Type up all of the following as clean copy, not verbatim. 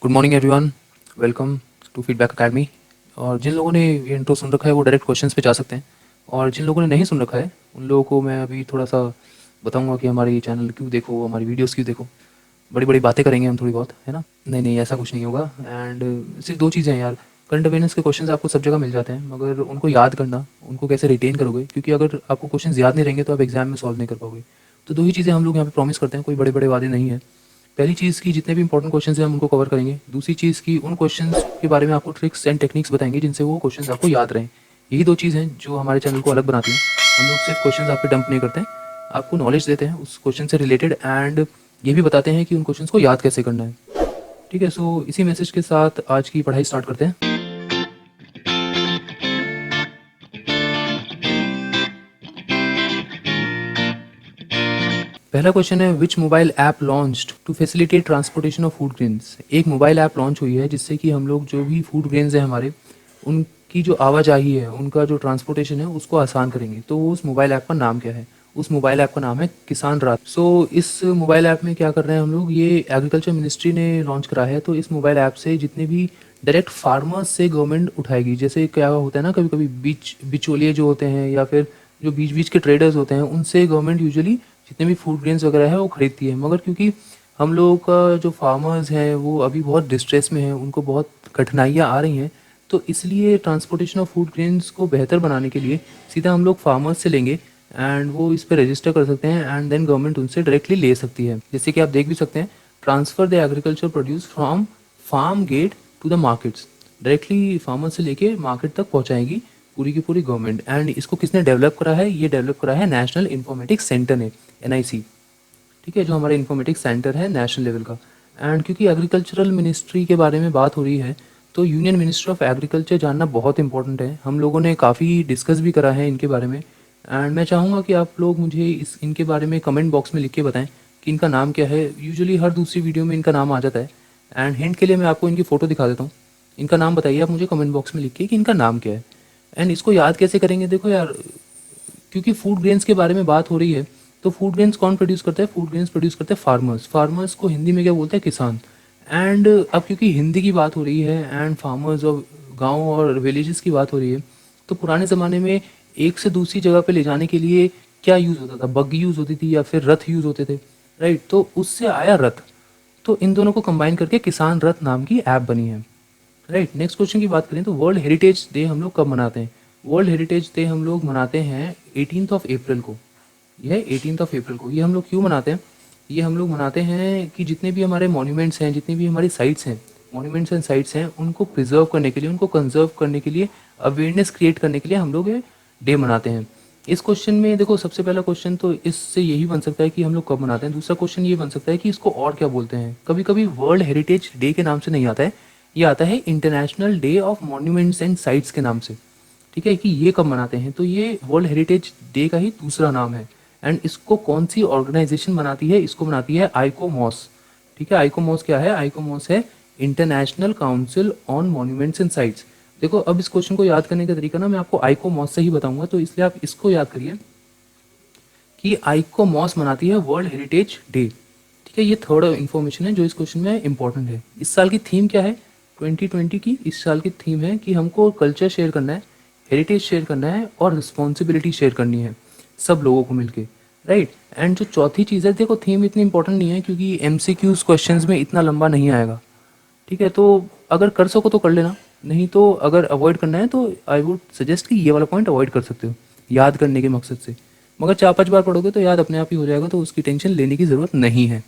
Good morning everyone, welcome to feedback academy. और जिन लोगों ने ये इंट्रो सुन रखा है वो डायरेक्ट क्वेश्चंस पे जा सकते हैं, और जिन लोगों ने नहीं सुन रखा है उन लोगों को मैं अभी थोड़ा सा बताऊंगा कि हमारी चैनल क्यों देखो, हमारी वीडियोस क्यों देखो। बड़ी बड़ी बातें करेंगे हम थोड़ी बहुत, है ना। नहीं नहीं, ऐसा कुछ नहीं होगा। एंड सिर्फ दो चीज़ें हैं यार। करंट अवेयरनेस के क्वेश्चंस आपको सब जगह मिल जाते हैं, मगर उनको याद करना, उनको कैसे रिटेन करोगे, क्योंकि अगर आपको क्वेश्चंस याद नहीं रहेंगे तो आप एग्जाम में सॉल्व नहीं कर पाओगे। तो दो ही चीज़ें हम लोग यहाँ पे प्रॉमिस करते हैं, कोई बड़े बड़े वादे नहीं है। पहली चीज़ की जितने भी इंपॉर्टेंट क्वेश्चंस हैं हम उनको कवर करेंगे। दूसरी चीज़ की उन क्वेश्चंस के बारे में आपको ट्रिक्स एंड टेक्निक्स बताएंगे जिनसे वो क्वेश्चंस आपको याद रहें। यही दो चीज़ हैं जो हमारे चैनल को अलग बनाती हैं। हम लोग सिर्फ क्वेश्चंस आप पे डंप नहीं करते हैं, आपको नॉलेज देते हैं उस क्वेश्चन से रिलेटेड, एंड ये भी बताते हैं कि उन क्वेश्चंस को याद कैसे करना है। ठीक है, सो इसी मैसेज के साथ आज की पढ़ाई स्टार्ट करते हैं। पहला क्वेश्चन है, which mobile app launched to facilitate transportation of food grains. एक मोबाइल ऐप लॉन्च हुई है जिससे कि हम लोग जो भी फूड ग्रेन्स हैं हमारे, उनकी जो आवाजाही है, उनका जो ट्रांसपोर्टेशन है उसको आसान करेंगे। तो उस मोबाइल ऐप का नाम क्या है? उस मोबाइल ऐप का नाम है किसान रात। सो इस मोबाइल ऐप में क्या कर रहे हैं हम लोग, ये एग्रीकल्चर मिनिस्ट्री ने लॉन्च करा है। तो इस मोबाइल ऐप से जितने भी डायरेक्ट फार्मर्स से गवर्नमेंट उठाएगी, जैसे क्या होता है ना, कभी कभी बिचौलिए जो होते हैं या फिर जो बीच बीच के ट्रेडर्स होते हैं, उनसे गवर्नमेंट यूजुअली जितने भी फूड ग्रेन्स वगैरह है वो खरीदती है। मगर क्योंकि हम लोगों का जो फार्मर्स हैं वो अभी बहुत डिस्ट्रेस में हैं, उनको बहुत कठिनाइयाँ आ रही हैं, तो इसलिए ट्रांसपोर्टेशन ऑफ फूड ग्रेन्स को बेहतर बनाने के लिए सीधा हम लोग फार्मर्स से लेंगे एंड वो इस पर रजिस्टर कर सकते हैं, एंड देन गवर्नमेंट उनसे डायरेक्टली ले सकती है। जैसे कि आप देख भी सकते हैं, transfer the agriculture produce from farm gate to the markets. Directly farmer से लेके मार्केट तक पहुंचाएगी पूरी की पूरी गवर्नमेंट। एंड इसको किसने डेवलप करा है? ये डेवलप करा है नेशनल इन्फॉर्मेटिक्स सेंटर ने, NIC। ठीक है, जो हमारा इन्फॉर्मेटिक्स सेंटर है नेशनल लेवल का। एंड क्योंकि एग्रीकल्चरल मिनिस्ट्री के बारे में बात हो रही है, तो यूनियन मिनिस्टर ऑफ एग्रीकल्चर जानना बहुत इंपॉर्टेंट है। हम लोगों ने काफ़ी डिस्कस भी करा है इनके बारे में, एंड मैं चाहूँगा कि आप लोग मुझे इनके बारे में कमेंट बॉक्स में लिख के बताएं कि इनका नाम क्या है। यूजुअली हर दूसरी वीडियो में इनका नाम आ जाता है, एंड हिंट के लिए मैं आपको इनकी फ़ोटो दिखा देता हूँ। इनका नाम बताइए आप मुझे कमेंट बॉक्स में लिख के कि इनका नाम क्या है। एंड इसको याद कैसे करेंगे? देखो यार, क्योंकि फूड ग्रेन्स के बारे में बात हो रही है, तो फूड ग्रेन्स कौन प्रोड्यूस करता है? फूड ग्रेन्स प्रोड्यूस करते हैं फार्मर्स। फार्मर्स को हिंदी में क्या बोलते हैं? किसान। एंड अब क्योंकि हिंदी की बात हो रही है एंड फार्मर्स और गाँव और विलेजेस की बात हो रही है, तो पुराने ज़माने में एक से दूसरी जगह पे ले जाने के लिए क्या यूज़ होता था? बग्गी यूज़ होती थी या फिर रथ यूज़ होते थे, राइट? तो उससे आया रथ। तो इन दोनों को कंबाइन करके किसान रथ नाम की ऐप बनी है, राइट। नेक्स्ट क्वेश्चन की बात करें तो वर्ल्ड हेरिटेज डे हम लोग कब मनाते हैं? वर्ल्ड हेरिटेज डे हम लोग मनाते हैं 18th ऑफ अप्रैल को। यह 18th ऑफ अप्रैल को। ये हम लोग क्यों मनाते हैं? ये हम लोग मनाते हैं कि जितने भी हमारे मॉन्यूमेंट्स हैं, जितनी भी हमारी साइट्स हैं, मॉन्यूमेंट्स एंड साइट्स हैं, उनको प्रिजर्व करने के लिए, उनको कंजर्व करने के लिए, अवेयरनेस क्रिएट करने के लिए हम लोग ये डे मनाते हैं। इस क्वेश्चन में देखो, सबसे पहला क्वेश्चन तो इससे यही बन सकता है कि हम लोग कब मनाते हैं। दूसरा क्वेश्चन ये बन सकता है कि इसको और क्या बोलते हैं। कभी कभी वर्ल्ड हेरिटेज डे के नाम से नहीं आता है, ये आता है international day of monuments and sites के नाम से। ठीक है, कि ये कब मनाते हैं, तो ये वर्ल्ड हेरिटेज डे का ही दूसरा नाम है। एंड इसको कौन सी ऑर्गेनाइजेशन बनाती है? इसको बनाती है आइकोमॉस। ठीक है, आइकोमॉस क्या है? आइकोमॉस है international council on monuments and sites. देखो, अब इस क्वेश्चन को याद करने का तरीका ना मैं आपको आइकोमॉस से ही बताऊंगा, तो इसलिए आप इसको याद करिए कि आइकोमॉस मनाती है वर्ल्ड हेरिटेज डे। ठीक है, ये थर्ड इन्फॉर्मेशन है जो इस क्वेश्चन में इंपॉर्टेंट है। इस साल की थीम क्या है? 2020 की इस साल की थीम है कि हमको कल्चर शेयर करना है, हेरिटेज शेयर करना है और रिस्पॉन्सिबिलिटी शेयर करनी है सब लोगों को मिलके, राइट। एंड जो चौथी चीज़ है, देखो थीम इतनी इंपॉर्टेंट नहीं है क्योंकि MCQs क्वेश्चंस में इतना लंबा नहीं आएगा। ठीक है, तो अगर कर सको तो कर लेना, नहीं तो अगर अवॉइड करना है तो आई वुड सजेस्ट कि ये वाला पॉइंट अवॉइड कर सकते हो याद करने के मकसद से। मगर 4-5 बार पढ़ोगे तो याद अपने आप ही हो जाएगा, तो उसकी टेंशन लेने की ज़रूरत नहीं है,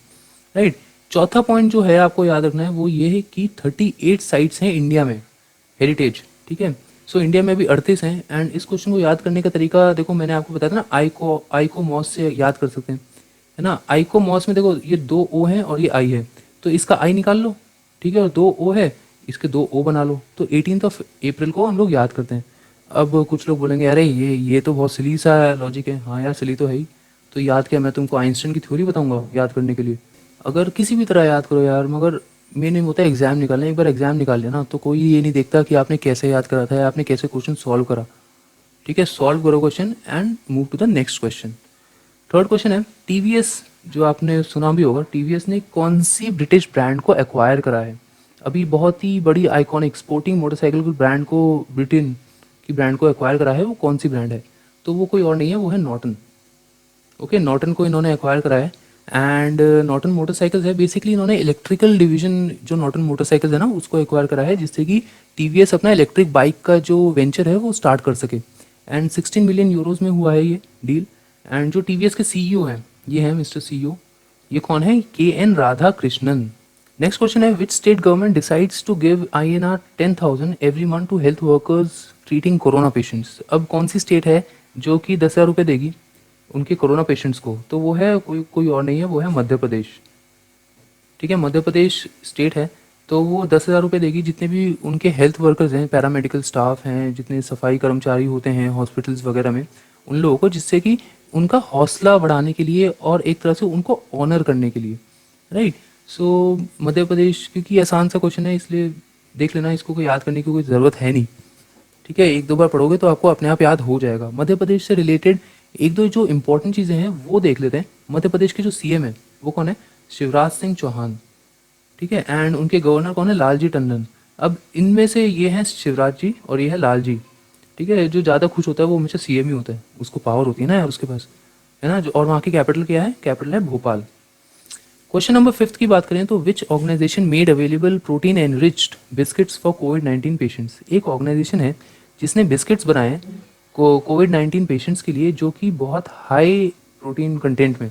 राइट। चौथा पॉइंट जो है आपको याद रखना है वो ये है कि 38 साइट्स हैं इंडिया में हेरिटेज। ठीक है, सो इंडिया में भी 38 हैं। एंड इस क्वेश्चन को याद करने का तरीका देखो, मैंने आपको बताया था ना, आइकोमॉस से याद कर सकते हैं, है ना। आइकोमॉस में देखो ये 2 O हैं और ये I है, तो इसका I निकाल लो, ठीक है, और 2 O है, इसके 2 O बना लो, तो 18th ऑफ अप्रैल को हम लोग याद करते हैं। अब कुछ लोग बोलेंगे अरे ये तो बहुत सिली सा लॉजिक है। हाँ यार, सिली तो है ही। तो याद क्या, मैं तुमको आइंस्टाइन की थ्योरी बताऊंगा याद करने के लिए? अगर किसी भी तरह याद करो यार, मगर मेन होता है एग्जाम निकालना। एक बार एग्जाम निकाल लिया ना तो कोई ये नहीं देखता कि आपने कैसे याद करा था या आपने कैसे क्वेश्चन सॉल्व करा। ठीक है, सॉल्व करो question and move to the next question. Third question है, टीवीएस, जो आपने सुना भी होगा, टीवीएस ने कौन सी ब्रिटिश ब्रांड को एक्वायर करा है? अभी बहुत ही बड़ी आइकॉनिक स्पोर्टिंग मोटरसाइकिल के ब्रांड को, ब्रिटेन की ब्रांड को एक्वायर करा है। वो कौन सी ब्रांड है? तो वो कोई और नहीं है, वो है नॉर्टन। ओके, नॉर्टन को इन्होंने एक्वायर करा है। एंड नॉर्टन मोटरसाइकिल्स है, बेसिकली इन्होंने इलेक्ट्रिकल डिवीजन जो नॉर्टन मोटरसाइकिल्स है ना उसको एक्वायर करा है, जिससे कि टीवीएस अपना इलेक्ट्रिक बाइक का जो वेंचर है वो स्टार्ट कर सके। एंड 16 मिलियन यूरोज में हुआ है ये डील। एंड जो टीवीएस के सीईओ हैं, ये है मिस्टर सीईओ, ये कौन है? K N Radhakrishnan. Next question है, which state government decides to give INR 10,000 every month to health workers treating corona patients? अब कौन सी स्टेट है जो कि 10,000 रुपये देगी उनके कोरोना पेशेंट्स को? तो वो है कोई और नहीं है, वो है मध्य प्रदेश। ठीक है, मध्य प्रदेश स्टेट है। तो वो 10,000 रुपये देगी जितने भी उनके हेल्थ वर्कर्स हैं, पैरामेडिकल स्टाफ हैं, जितने सफाई कर्मचारी होते हैं हॉस्पिटल्स वगैरह में, उन लोगों को, जिससे कि उनका हौसला बढ़ाने के लिए और एक तरह से उनको ऑनर करने के लिए। राइट। सो मध्य प्रदेश, क्योंकि आसान सा क्वेश्चन है इसलिए देख लेना, इसको कोई याद करने की कोई ज़रूरत है नहीं। ठीक है, एक दो बार पढ़ोगे तो आपको अपने आप याद हो जाएगा। मध्य प्रदेश से रिलेटेड एक दो जो इंपॉर्टेंट चीज़ें हैं वो देख लेते हैं। मध्य प्रदेश के जो सीएम है वो कौन है? शिवराज सिंह चौहान। ठीक है, एंड उनके गवर्नर कौन है? लालजी टंडन। अब इनमें से ये हैं शिवराज जी और ये है लाल जी। ठीक है, जो ज़्यादा खुश होता है वो हमेशा सीएम ही होता है, उसको पावर होती है ना यार उसके पास, है ना। जो और वहाँ की कैपिटल क्या है? कैपिटल है भोपाल। क्वेश्चन नंबर 5 की बात करें तो which organisation made available protein enriched biscuits for covid patients? एक ऑर्गेनाइजेशन है जिसने बिस्किट्स बनाए हैं कोविड-19 पेशेंट्स के लिए, जो कि बहुत हाई प्रोटीन कंटेंट में।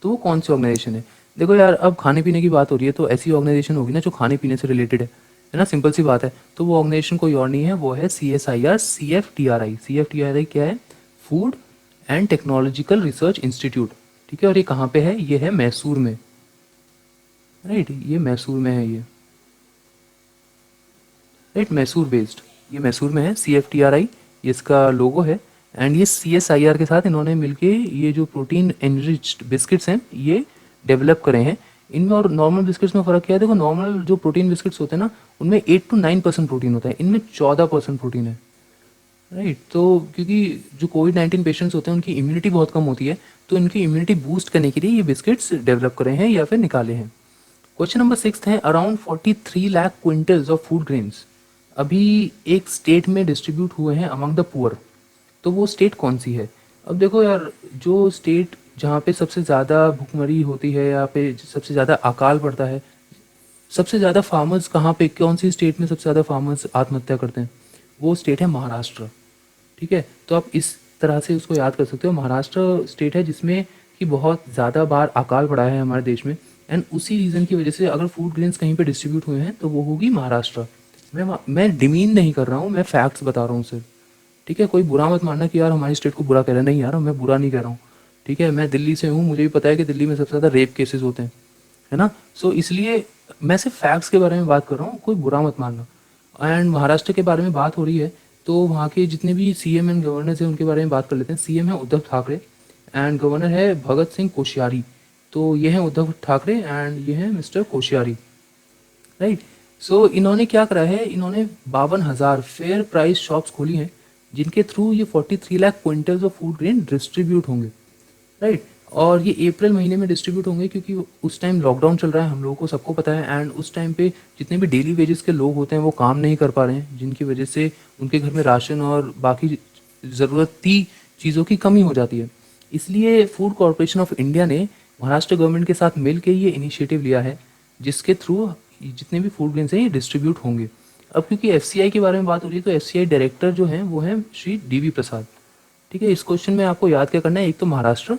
तो वो कौन सी ऑर्गेनाइजेशन है? देखो यार, अब खाने पीने की बात हो रही है तो ऐसी ऑर्गेनाइजेशन होगी ना जो खाने पीने से रिलेटेड है ना, सिंपल सी बात है। तो वो ऑर्गेनाइजेशन कोई और नहीं है, वो है CSIR CFTRI। CFTRI क्या है? Food and technological research institute. ठीक है, और ये कहाँ पे है? ये है मैसूर में। राइट, ये मैसूर में है ये। राइट, मैसूर बेस्ड, ये मैसूर में है। CFTRI ये इसका लोगो है। एंड ये CSIR के साथ इन्होंने मिलके ये जो प्रोटीन एनरिच्ड बिस्किट्स हैं ये डेवलप करे हैं। इनमें और नॉर्मल बिस्किट्स में फ़र्क क्या है? देखो, नॉर्मल जो प्रोटीन बिस्किट्स होते हैं ना उनमें 8 to 9% प्रोटीन होता है, इनमें 14% प्रोटीन है। राइट। तो क्योंकि जो कोविड-19 पेशेंट्स होते हैं उनकी इम्यूनिटी बहुत कम होती है, तो इनकी इम्यूनिटी बूस्ट करने के लिए ये बिस्किट्स डेवलप करे हैं या फिर निकाले हैं। क्वेश्चन नंबर 6 है, around 43 lakh quintals of food grains अभी एक स्टेट में डिस्ट्रीब्यूट हुए हैं अमंग द पुअर। तो वो स्टेट कौन सी है? अब देखो यार, जो स्टेट जहाँ पे सबसे ज़्यादा भुखमरी होती है या पे सबसे ज़्यादा अकाल पड़ता है, सबसे ज़्यादा फार्मर्स कहाँ पे, कौन सी स्टेट में सबसे ज़्यादा फार्मर्स आत्महत्या करते हैं? वो स्टेट है महाराष्ट्र। ठीक है, तो आप इस तरह से उसको याद कर सकते हो। महाराष्ट्र स्टेट है जिसमें कि बहुत ज़्यादा बार अकाल पड़ा है हमारे देश में, एंड उसी रीज़न की वजह से अगर फूड ग्रेन्स कहीं पे डिस्ट्रीब्यूट हुए हैं तो वो होगी महाराष्ट्र। मैं डिमीन नहीं कर रहा हूँ, मैं फैक्ट्स बता रहा हूँ सिर्फ। ठीक है, कोई बुरा मत मानना कि यार हमारी स्टेट को बुरा कह रहा है। नहीं यार, मैं बुरा नहीं कह रहा हूँ। ठीक है, मैं दिल्ली से हूँ, मुझे भी पता है कि दिल्ली में सबसे ज़्यादा रेप केसेस होते हैं, है ना। सो इसलिए मैं सिर्फ फैक्ट्स के बारे में बात कर रहा हूँ, कोई बुरा मत मानना। एंड महाराष्ट्र के बारे में बात हो रही है तो वहाँ के जितने भी सीएम एंड गवर्नर्स हैं उनके बारे में बात कर लेते हैं। सीएम है उद्धव ठाकरे एंड गवर्नर है भगत सिंह कोश्यारी। तो ये हैं उद्धव ठाकरे एंड ये हैं मिस्टर कोश्यारी। राइट। सो इन्होंने क्या करा है, इन्होंने 52,000 फेयर प्राइस शॉप्स खोली हैं जिनके थ्रू ये 43 lakh quintals of food grain distribute होंगे। राइट। और ये अप्रैल महीने में डिस्ट्रीब्यूट होंगे क्योंकि उस टाइम लॉकडाउन चल रहा है, हम लोगों को सबको पता है। एंड उस टाइम पे जितने भी डेली वेजेस के लोग होते हैं वो काम नहीं कर पा रहे हैं, जिनकी वजह से उनके घर में राशन और बाकी ज़रूरती चीज़ों की कमी हो जाती है। इसलिए फूड कॉरपोरेशन ऑफ इंडिया ने महाराष्ट्र गवर्नमेंट के साथ मिल के ये इनिशिएटिव लिया है, जिसके थ्रू जितने भी फूड ग्रेन्स हैं ये डिस्ट्रीब्यूट होंगे। अब क्योंकि एफसीआई के बारे में बात हो रही है तो एफसीआई डायरेक्टर जो हैं वो हैं श्री डीवी प्रसाद। ठीक है, इस क्वेश्चन में आपको याद क्या करना है? एक तो महाराष्ट्र,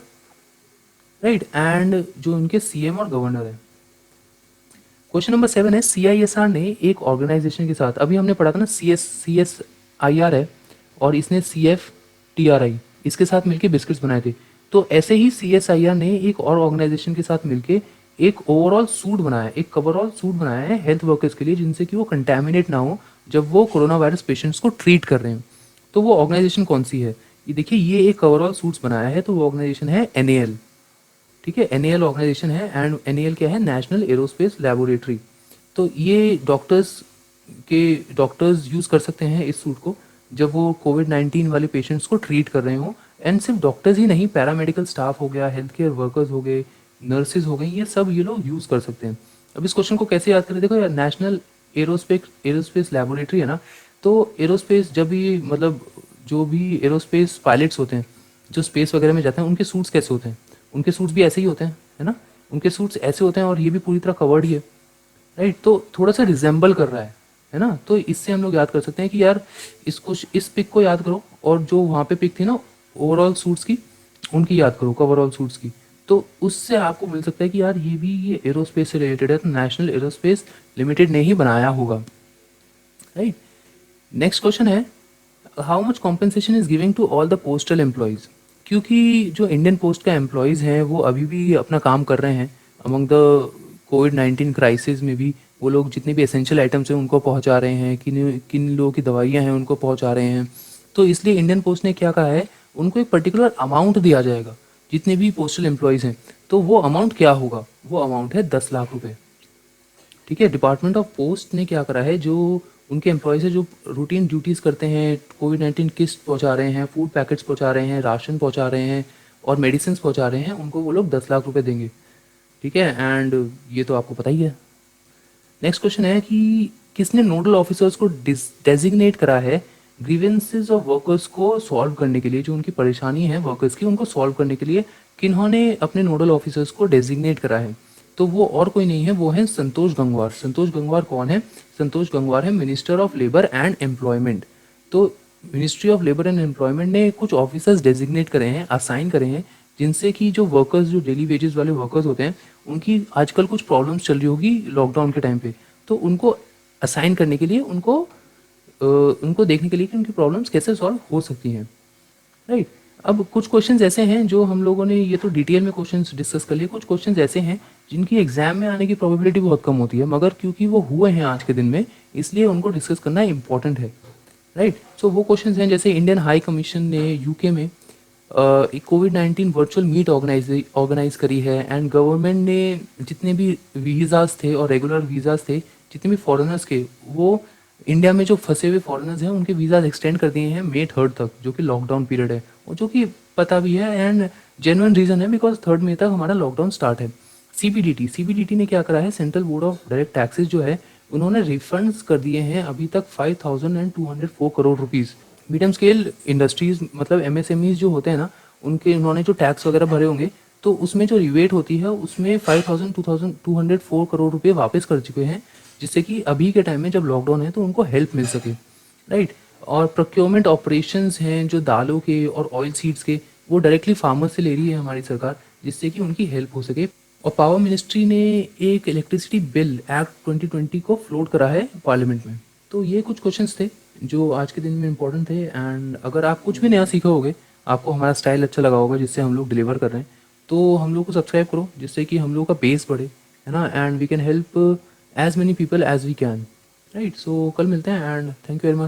राइट, एंड जो उनके सीएम और गवर्नर है। क्वेश्चन नंबर 7 है, CISR ने एक ऑर्गेनाइजेशन के साथ, अभी हमने पढ़ा था ना CSIR है और इसने CFTRI, इसके साथ मिलके बिस्किट्स बनाए थे। तो ऐसे ही CSIR ने एक और ऑर्गेनाइजेशन के साथ मिलके एक ओवरऑल सूट बनाया है, एक कवरऑल सूट बनाया है हेल्थ वर्कर्स के लिए, जिनसे कि वो कंटेमिनेट ना हो जब वो कोरोना वायरस पेशेंट्स को ट्रीट कर रहे हैं। तो वो ऑर्गेनाइजेशन कौन सी है? ये देखिए, ये एक कवरऑल सूट्स बनाया है, तो वो ऑर्गेनाइजेशन है NAL। ठीक है, NAL ऑर्गेनाइजेशन है एंड NAL क्या है? National aerospace laboratory. तो ये डॉक्टर्स यूज़ कर सकते हैं इस सूट को जब वो कोविड-19 वाले पेशेंट्स को ट्रीट कर रहे हों। एंड सिर्फ डॉक्टर्स ही नहीं, पैरामेडिकल स्टाफ हो गया, हेल्थ केयर वर्कर्स हो गए, नर्सेज हो गई, ये सब ये लोग यूज़ कर सकते हैं। अब इस क्वेश्चन को कैसे याद करें, देखो यार, नेशनल एरोस्पेस लेबोरेटरी है ना, तो एरोस्पेस जब भी मतलब जो भी एरोस्पेस पायलट्स होते हैं जो स्पेस वगैरह में जाते हैं, उनके सूट्स कैसे होते हैं, उनके सूट्स भी ऐसे ही होते हैं, है ना, उनके सूट्स ऐसे होते हैं और ये भी पूरी तरह कवर्ड ही है, राइट। तो थोड़ा सा रिजेंबल कर रहा है ना, तो इससे हम लोग याद कर सकते हैं कि यार इसको, इस पिक को याद करो और जो वहाँ पे पिक थी ना ओवरऑल सूट्स की, उनकी याद करो, कवरऑल सूट्स की, तो उससे आपको मिल सकता है कि यार ये भी ये एरोस्पेस से रिलेटेड है, तो नेशनल एरोस्पेस लिमिटेड ने ही बनाया होगा, राइट। नेक्स्ट क्वेश्चन है, how much compensation is giving to all the postal employees, क्योंकि जो इंडियन पोस्ट का एम्प्लॉयज़ हैं वो अभी भी अपना काम कर रहे हैं अमंग द कोविड-19 क्राइसिस में भी, वो लोग जितने भी एसेंशियल आइटम्स हैं उनको पहुंचा रहे हैं, किन किन लोगों की दवाइयां हैं उनको पहुंचा रहे हैं, तो इसलिए इंडियन पोस्ट ने क्या कहा है, उनको एक पर्टिकुलर अमाउंट दिया जाएगा जितने भी पोस्टल एम्प्लॉयज़ हैं, तो वो अमाउंट क्या होगा, वो अमाउंट है 10 लाख रुपए, ठीक है। डिपार्टमेंट ऑफ पोस्ट ने क्या करा है, जो उनके एम्प्लॉयज़ है जो रूटीन ड्यूटीज़ करते हैं, कोविड-19 किट्स पहुंचा रहे हैं, फूड पैकेट्स पहुंचा रहे हैं, राशन पहुंचा रहे हैं और मेडिसिन पहुंचा रहे हैं, उनको वो लोग 10 लाख रुपए देंगे, ठीक है। एंड ये तो आपको पता ही है। नेक्स्ट क्वेश्चन है कि किसने नोडल ऑफिसर्स को डेजिग्नेट करा है ग्रीवेंसेस ऑफ वर्कर्स को सॉल्व करने के लिए, जो उनकी परेशानी है वर्कर्स की उनको सॉल्व करने के लिए किन्होंने अपने नोडल ऑफिसर्स को डेजिग्नेट करा है, तो वो और कोई नहीं है, वो है संतोष गंगवार। संतोष गंगवार कौन है, संतोष गंगवार है minister of labour and employment. तो ministry of labour and employment ने कुछ ऑफिसर्स डेजिग्नेट करे हैं, असाइन करे हैं, जिनसे कि जो वर्कर्स, जो डेली वेजेस वाले वर्कर्स होते हैं, उनकी आजकल कुछ प्रॉब्लम्स चल रही होगी लॉकडाउन के टाइम पे, तो उनको असाइन करने के लिए, उनको देखने के लिए कि उनकी प्रॉब्लम्स कैसे सॉल्व हो सकती हैं, राइट। अब कुछ क्वेश्चंस ऐसे हैं जो हम लोगों ने ये तो डिटेल में क्वेश्चंस डिस्कस कर लिए, कुछ क्वेश्चंस ऐसे हैं जिनकी एग्जाम में आने की प्रोबेबिलिटी बहुत कम होती है, मगर क्योंकि वो हुए हैं आज के दिन में, इसलिए उनको डिस्कस करना इंपॉर्टेंट है, राइट। सो वो क्वेश्चंस हैं जैसे इंडियन हाई कमीशन ने यूके में कोविड-19 वर्चुअल मीट ऑर्गेनाइज करी है, एंड गवर्नमेंट ने जितने भी वीज़ाज थे और रेगुलर वीज़ाज थे, जितने भी फॉरेनर्स के, वो इंडिया में जो फंसे हुए फॉरेनर्स हैं उनके वीज़ाज एक्सटेंड कर दिए हैं मई 3 तक, जो कि लॉकडाउन पीरियड है, और जो कि पता भी है एंड जेन्युइन रीज़न है, बिकॉज 3 मई तक हमारा लॉकडाउन स्टार्ट है। सीबीडीटी ने क्या करा है, central board of direct taxes जो है, उन्होंने रिफंड्स कर दिए हैं अभी तक 5204 crore rupees. Medium scale industries मतलब एमएसएमईज जो होते हैं ना, उनके उन्होंने जो टैक्स वगैरह भरे होंगे, तो उसमें जो रिवेट होती है उसमें 5204 करोड़ रुपए वापस कर चुके हैं, जिससे कि अभी के टाइम में जब लॉकडाउन है तो उनको हेल्प मिल सके, राइट। और प्रोक्योरमेंट ऑपरेशंस हैं जो दालों के और ऑयल सीड्स के, वो डायरेक्टली फार्मर से ले रही है हमारी सरकार, जिससे कि उनकी हेल्प हो सके। और पावर मिनिस्ट्री ने एक इलेक्ट्रिसिटी बिल एक्ट 2020 को फ्लोट करा है पार्लियामेंट में। तो ये कुछ क्वेश्चंस थे जो आज के दिन में इंपॉर्टेंट थे, एंड अगर आप कुछ भी नया सीखा होगे, आपको हमारा स्टाइल अच्छा लगा होगा जिससे हम लोग डिलीवर कर रहे हैं, तो हम लोग को सब्सक्राइब करो, जिससे कि हम लोग का बेस बढ़े, है ना, and we can help as many people as we can, right. So कल मिलते हैं and thank you very much.